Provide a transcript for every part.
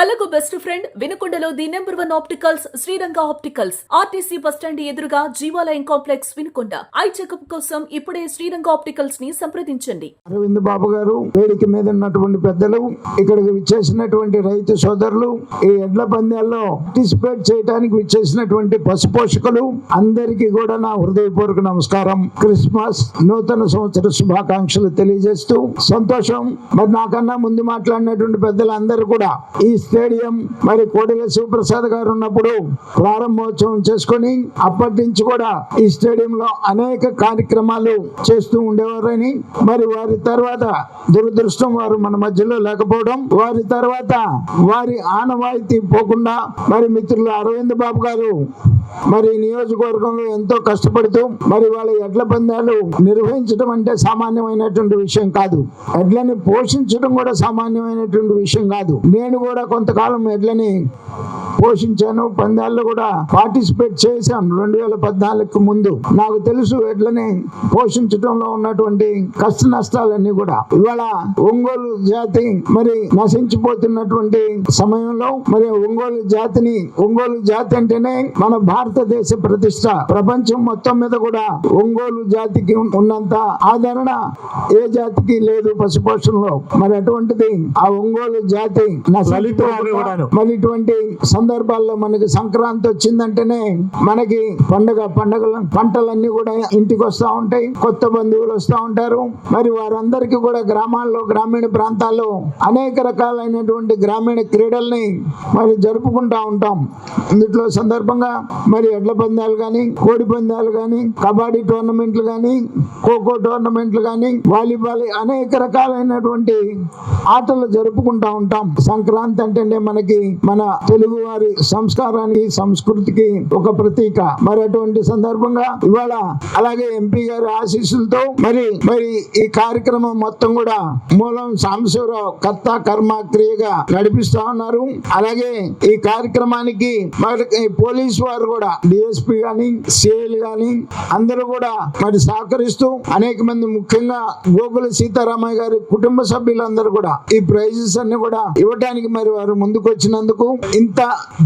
కళ్ళకు best friend వినుకొండలో the number 1 opticals Sriranga opticals RTC bus stand ఎదురుగా Jeevalayam complex Vinukonda. Eye checkup కోసం ఇప్పుడే శ్రీరంగ ఆప్టికల్స్ ని సంప్రదించండి. అరవింద్ బాబు గారు, వేదిక మీద ఉన్నటువంటి పెద్దలు, ఇక్కడికి విచ్చేసినటువంటి రైతు సోదరులు, ఈ ఎడ్ల పందాల్లో పార్టిసిపేట్ చేయడానికి విచ్చేసినటువంటి పశు పోషకులు అందరికీ కూడా నా హృదయపూర్వక నమస్కారం. క్రిస్మస్ నూతన సంవత్సర శుభాకాంక్షలు తెలియజేస్తూ సంతోషం. మరి నాకన్నా ముందు మాట్లాడినటువంటి పెద్దలందరూ కూడా ఈ స్టేడియం మరి కోడెల శివప్రసాద్ గారు ఉన్నప్పుడు ప్రారంభోత్సవం చేసుకుని అప్పటి నుంచి కూడా ఈ స్టేడియంలో అనేక కార్యక్రమాలు చేస్తూ ఉండేవారని, మరి వారి తర్వాత దురదృష్టం వారు మన మధ్యలో లేకపోవడం, వారి తర్వాత వారి ఆనవాయితీ పోకుండా మరి మిత్రులు అరవింద్ బాబు గారు మరి నియోజకవర్గంలో ఎంతో కష్టపడుతూ మరి వాళ్ళ ఎడ్ల పందాలు నిర్వహించడం అంటే సామాన్యమైనటువంటి విషయం కాదు. ఎడ్లని పోషించడం కూడా సామాన్యమైనటువంటి విషయం కాదు. నేను కూడా కొంతకాలం ఎడ్లని పోషించాను, పందాల్లో కూడా పార్టిసిపేట్ చేశాను. 2014 ముందు నాకు తెలుసు ఎడ్లని పోషించడంలో ఉన్నటువంటి కష్ట నష్టాలన్నీ కూడా. ఇవాళ ఒంగోలు జాతి మరి నశించిపోతున్నటువంటి సమయంలో మరి ఒంగోలు జాతి అంటేనే మన భారతదేశ ప్రతిష్ట. ప్రపంచం మొత్తం మీద కూడా ఒంగోలు జాతికి ఉన్నంత ఆదరణ ఏ జాతికి లేదు పశుపోషణలో. మరి అటువంటిది ఆ ఒంగోలు జాతి మరి ఇటువంటి సందర్భాల్లో మనకి సంక్రాంతి వచ్చిందంటేనే మనకి పంటలన్నీ కూడా ఇంటికి వస్తూ ఉంటాయి, కొత్త బంధువులు వస్తూ ఉంటారు. మరి వారందరికీ కూడా గ్రామాల్లో, గ్రామీణ ప్రాంతాల్లో అనేక రకాలైనటువంటి గ్రామీణ క్రీడల్ని మరి జరుపుకుంటా ఉంటాం. ఇందులో సందర్భంగా మరి ఎడ్ల పందాలు కానీ, కోడి పందాలు కానీ, కబడ్డీ టోర్నమెంట్లు కానీ, ఖోఖో టోర్నమెంట్లు కానీ, వాలీబాల్, అనేక రకాలైనటువంటి ఆటలు జరుపుకుంటా ఉంటాం. సంక్రాంతి అంటేనే మనకి మన తెలుగు వారి సంస్కారానికి, సంస్కృతికి ఒక ప్రతీక. మరి అటువంటి సందర్భంగా ఇవాళ అలాగే ఎంపీ గారి ఆశీస్సులతో మరి ఈ కార్యక్రమం మొత్తం కూడా మూలం సాంబశివరావు కర్త కర్మ క్రియగా నడిపిస్తా ఉన్నారు. అలాగే ఈ కార్యక్రమానికి మరి పోలీసు వారు కూడా డిఎస్పీ గాని, సిఐలు గాని అందరూ కూడా మరి సహకరిస్తూ అనేక మంది, ముఖ్యంగా గోకుల సీతారామయ్య గారి కుటుంబ సభ్యులందరూ కూడా ఈ ప్రైజెస్ అన్ని కూడా ఇవ్వడానికి మరి వారు ముందుకు వచ్చినందుకు, ఇంత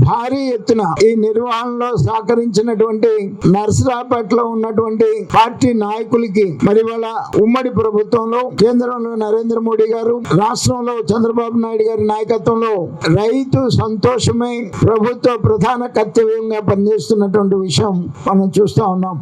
భారీ ఎత్తున ఈ నిర్వహణలో సహకరించినటువంటి నర్సరాపేటలో ఉన్నటువంటి పార్టీ నాయకులకి, మరి వాళ్ళ ఉమ్మడి ప్రభుత్వంలో కేంద్రంలో నరేంద్ర మోడీ గారు, రాష్ట్రంలో చంద్రబాబు నాయుడు గారి నాయకత్వంలో రైతు సంతోషమే ప్రభుత్వ ప్రధాన కర్తవ్యంగా పనిచేస్తున్నటువంటి విషయం మనం చూస్తా ఉన్నాం.